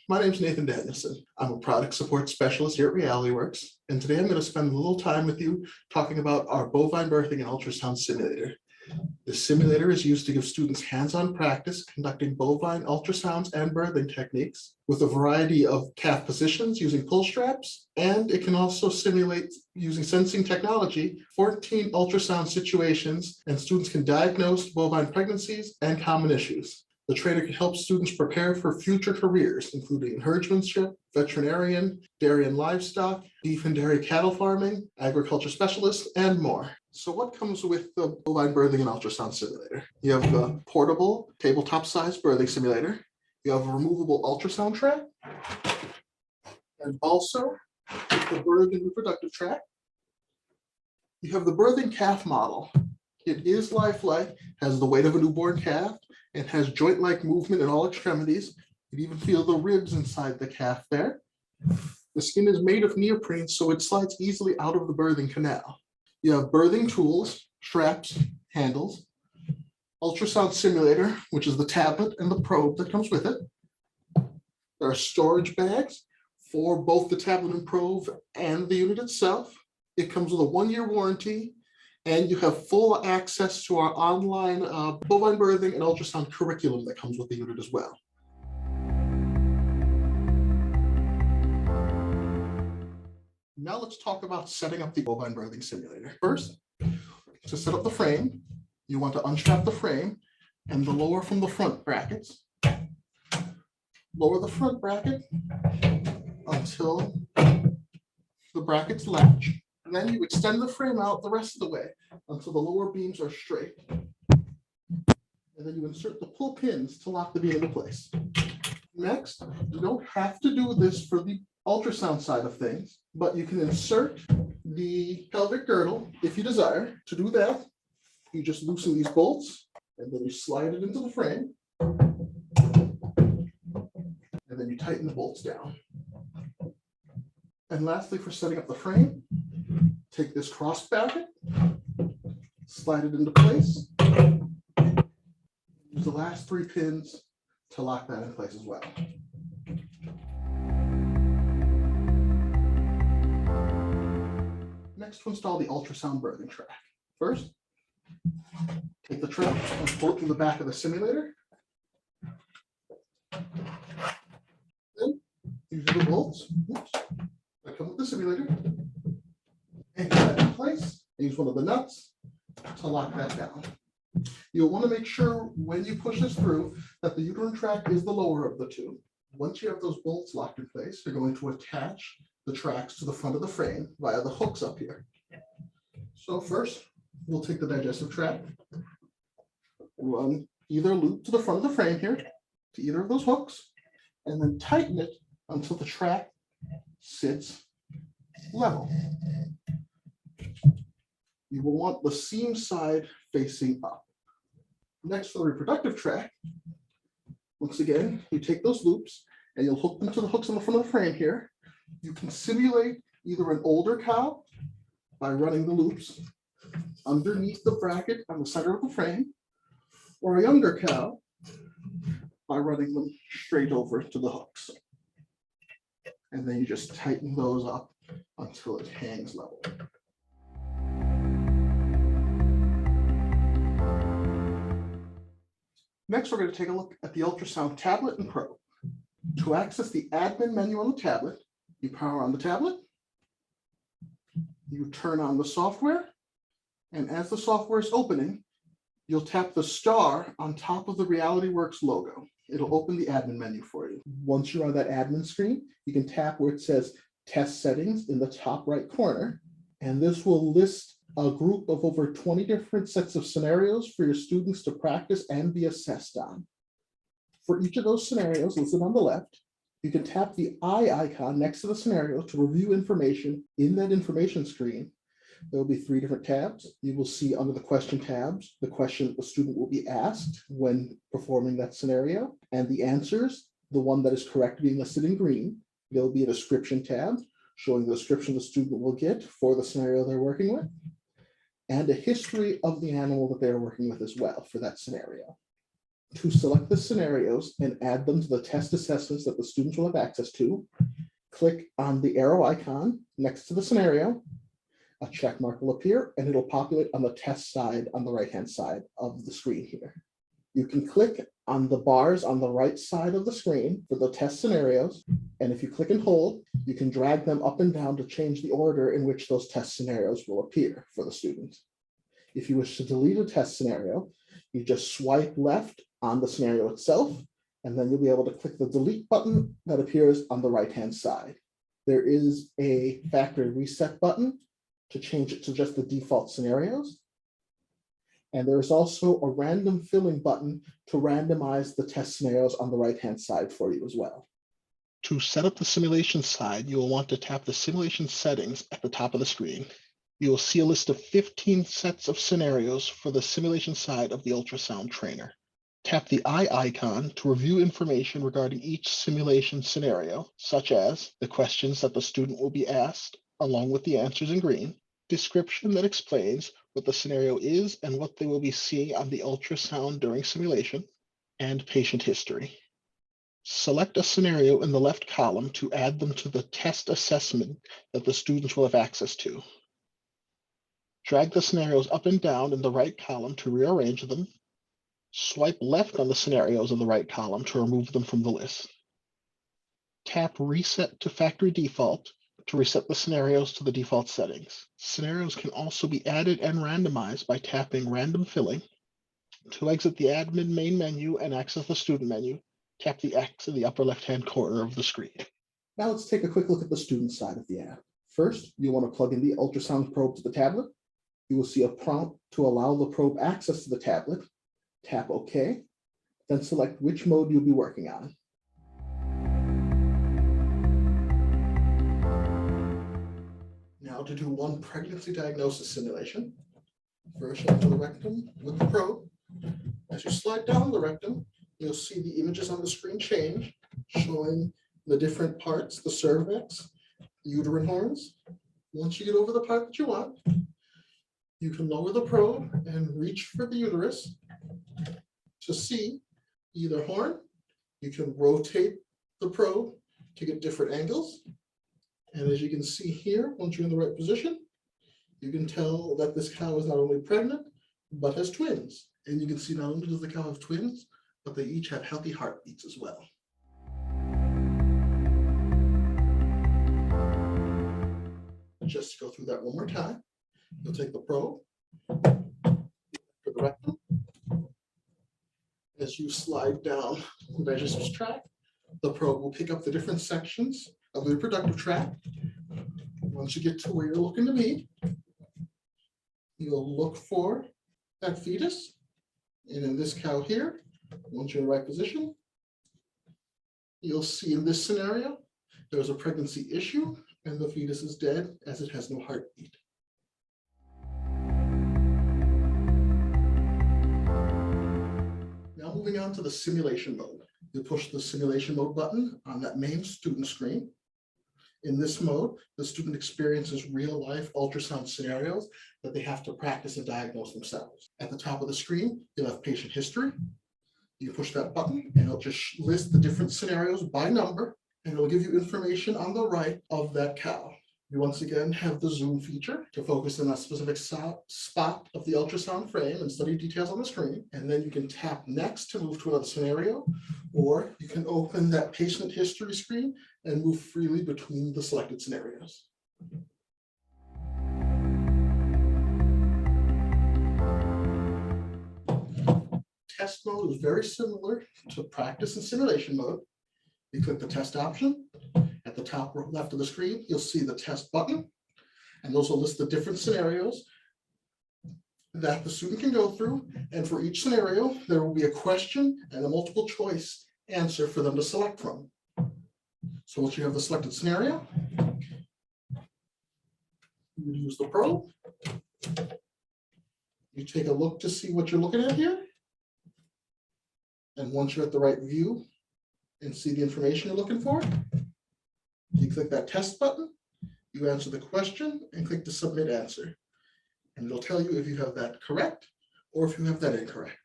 My name is Nathan Danielson. I'm a product support specialist here at RealityWorks, and today I'm going to spend a little time with you talking about our bovine birthing and ultrasound simulator. The simulator is used to give students hands-on practice conducting bovine ultrasounds and birthing techniques with a variety of calf positions using pull straps, and it can also simulate using sensing technology 14 ultrasound situations, and students can diagnose bovine pregnancies and common issues. The trainer can help students prepare for future careers, including herdsmanship, veterinarian, dairy and livestock, beef and dairy cattle farming, agriculture specialists, and more. So what comes with the bovine birthing and ultrasound simulator? You have the portable tabletop-sized birthing simulator. You have a removable ultrasound track, and also the birthing reproductive track. You have the birthing calf model. It is lifelike, has the weight of a newborn calf, and has joint-like movement in all extremities. You can even feel the ribs inside the calf there. The skin is made of neoprene, so it slides easily out of the birthing canal. You have birthing tools, straps, handles, ultrasound simulator, which is the tablet and the probe that comes with it. There are storage bags for both the tablet and probe and the unit itself. It comes with a 1-year warranty, and you have full access to our online bovine birthing and ultrasound curriculum that comes with the unit as well. Now let's talk about setting up the bovine birthing simulator. First, to set up the frame, you want to unstrap the frame and lower from the front brackets. Lower the front bracket until the brackets latch. And then you extend the frame out the rest of the way until the lower beams are straight. And then you insert the pull pins to lock the beam into place. Next, you don't have to do this for the ultrasound side of things, but you can insert the pelvic girdle if you desire. To do that, you just loosen these bolts and then you slide it into the frame. And then you tighten the bolts down. And lastly, for setting up the frame, take this cross bracket, slide it into place. Use the last 3 pins to lock that in place as well. Next, to install the ultrasound birthing track. First, take the track and pull it through the back of the simulator. Then, using the bolts that come with the simulator, and get that in place. Use one of the nuts to lock that down. You'll want to make sure when you push this through that the uterine tract is the lower of the two. Once you have those bolts locked in place, you're going to attach the tracks to the front of the frame via the hooks up here. So first, we'll take the digestive tract, run either loop to the front of the frame here, to either of those hooks, and then tighten it until the track sits level. You will want the seam side facing up. Next, for the reproductive tract, once again, you take those loops and you'll hook them to the hooks on the front of the frame here. You can simulate either an older cow by running the loops underneath the bracket on the center of the frame, or a younger cow by running them straight over to the hooks. And then you just tighten those up until it hangs level. Next, we're going to take a look at the ultrasound tablet and probe. To access the admin menu on the tablet, you power on the tablet, you turn on the software, and as the software is opening, you'll tap the star on top of the RealityWorks logo. It'll open the admin menu for you. Once you're on that admin screen, you can tap where it says Test Settings in the top right corner, and this will list a group of over 20 different sets of scenarios for your students to practice and be assessed on. For each of those scenarios listed on the left, you can tap the eye icon next to the scenario to review information in that information screen. There will be 3 different tabs. You will see under the question tabs, the question the student will be asked when performing that scenario, and the answers, the one that is correct being listed in green. There will be a description tab showing the description the student will get for the scenario they're working with, and a history of the animal that they're working with as well for that scenario. To select the scenarios and add them to the test assessments that the students will have access to, click on the arrow icon next to the scenario. A check mark will appear and it'll populate on the test side on the right-hand side of the screen here. You can click on the bars on the right side of the screen for the test scenarios. And if you click and hold, you can drag them up and down to change the order in which those test scenarios will appear for the student. If you wish to delete a test scenario, you just swipe left on the scenario itself, and then you'll be able to click the delete button that appears on the right-hand side. There is a factory reset button to change it to just the default scenarios. And there's also a random filling button to randomize the test scenarios on the right-hand side for you as well. To set up the simulation side, you will want to tap the simulation settings at the top of the screen. You will see a list of 15 sets of scenarios for the simulation side of the ultrasound trainer. Tap the eye icon to review information regarding each simulation scenario, such as the questions that the student will be asked, along with the answers in green, description that explains what the scenario is and what they will be seeing on the ultrasound during simulation, and patient history. Select a scenario in the left column to add them to the test assessment that the students will have access to. Drag the scenarios up and down in the right column to rearrange them. Swipe left on the scenarios in the right column to remove them from the list. Tap Reset to Factory Default to reset the scenarios to the default settings. Scenarios can also be added and randomized by tapping Random Filling. To exit the admin main menu and access the student menu, tap the X in the upper left-hand corner of the screen. Now let's take a quick look at the student side of the app. First, you want to plug in the ultrasound probe to the tablet. You will see a prompt to allow the probe access to the tablet. Tap OK, then select which mode you'll be working on. Now to do one pregnancy diagnosis simulation. First, enter the rectum with the probe. As you slide down the rectum, you'll see the images on the screen change, showing the different parts, the cervix, the uterine horns. Once you get over the part that you want, you can lower the probe and reach for the uterus to see either horn. You can rotate the probe to get different angles. And as you can see here, once you're in the right position, you can tell that this cow is not only pregnant, but has twins. And you can see not only does the cow have twins, but they each have healthy heartbeats as well. Just to go through that one more time, you'll take the probe for the rectum. As you slide down the digestive tract, the probe will pick up the different sections of the reproductive tract. Once you get to where you're looking to be, you'll look for that fetus. And in this cow here, once you're in the right position, you'll see in this scenario, there's a pregnancy issue and the fetus is dead as it has no heartbeat. Now moving on to the simulation mode. You push the simulation mode button on that main student screen. In this mode, the student experiences real-life ultrasound scenarios that they have to practice and diagnose themselves. At the top of the screen, you'll have patient history. You push that button and it'll just list the different scenarios by number, and it'll give you information on the right of that cow. You once again have the zoom feature to focus on a specific spot of the ultrasound frame and study details on the screen. And then you can tap next to move to another scenario, or you can open that patient history screen and move freely between the selected scenarios. Test mode is very similar to practice and simulation mode. You click the test option. At the top left of the screen, you'll see the test button, and those will list the different scenarios that the student can go through. And for each scenario, there will be a question and a multiple choice answer for them to select from. So once you have the selected scenario, you use the probe. You take a look to see what you're looking at here. And once you're at the right view and see the information you're looking for, you click that test button, you answer the question and click the submit answer. And it'll tell you if you have that correct or if you have that incorrect.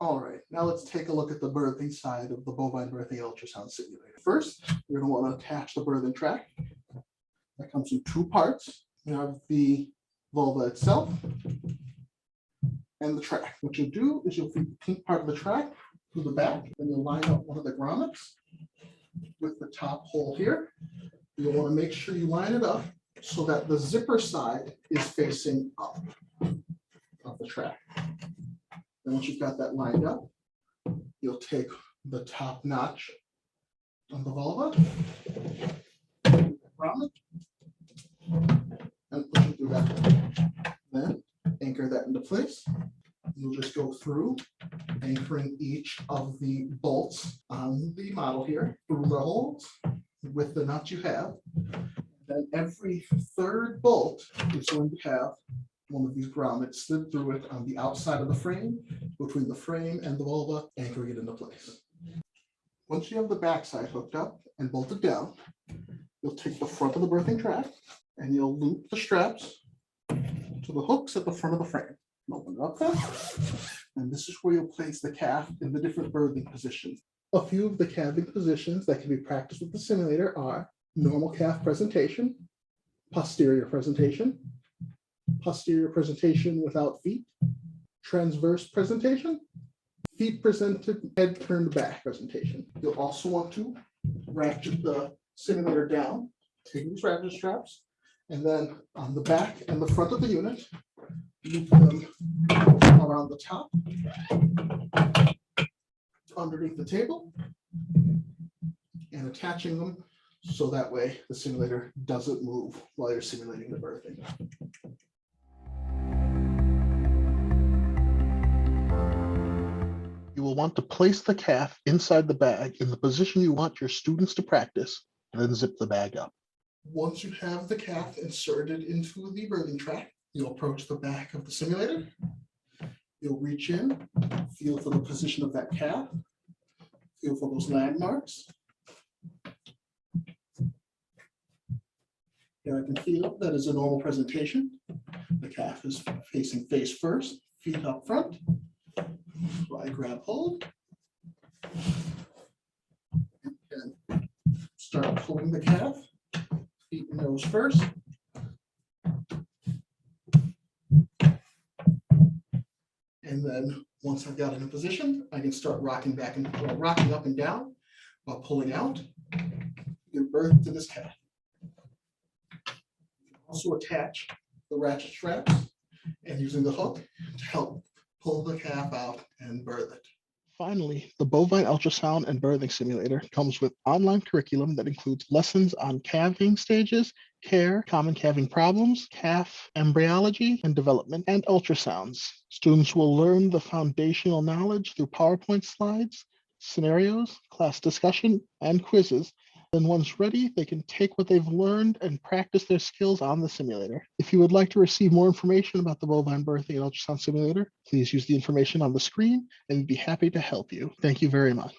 All right, now let's take a look at the birthing side of the bovine birthing ultrasound simulator. First, you're going to want to attach the birthing track. That comes in two parts. You have the vulva itself and the track. What you'll do is you'll feed the pink part of the track through the back, then you'll line up one of the grommets with the top hole here. You'll want to make sure you line it up so that the zipper side is facing up of the track. Then once you've got that lined up, you'll take the top notch on the vulva, grommet, and push it through that. Then anchor that into place. You'll just go through anchoring each of the bolts on the model here through the holes with the nuts you have. Then every third bolt is going to have one of these grommets slid through it on the outside of the frame, between the frame and the vulva, anchoring it into place. Once you have the backside hooked up and bolted down, you'll take the front of the birthing track and you'll loop the straps to the hooks at the front of the frame. Open it up there, and this is where you'll place the calf in the different birthing positions. A few of the calving positions that can be practiced with the simulator are normal calf presentation, posterior presentation without feet, transverse presentation, feet presented, head turned back presentation. You'll also want to ratchet the simulator down, take these ratchet straps, and then on the back and the front of the unit, loop them around the top, underneath the table, and attaching them so that way the simulator doesn't move while you're simulating the birthing. You will want to place the calf inside the bag in the position you want your students to practice, and then zip the bag up. Once you have the calf inserted into the birthing track, you'll approach the back of the simulator. You'll reach in, feel for the position of that calf, feel for those landmarks. Here I can feel that is a normal presentation. The calf is facing face first, feet up front. So I grab hold and start pulling the calf, feet and nose first. And then once I've got it in position, I can start rocking up and down while pulling out. Give birth to this calf. Also attach the ratchet straps and using the hook to help pull the calf out and birth it. Finally, the bovine ultrasound and birthing simulator comes with online curriculum that includes lessons on calving stages, care, common calving problems, calf embryology and development, and ultrasounds. Students will learn the foundational knowledge through PowerPoint slides, scenarios, class discussion, and quizzes. Then once ready, they can take what they've learned and practice their skills on the simulator. If you would like to receive more information about the bovine birthing and ultrasound simulator, please use the information on the screen and we'd be happy to help you. Thank you very much.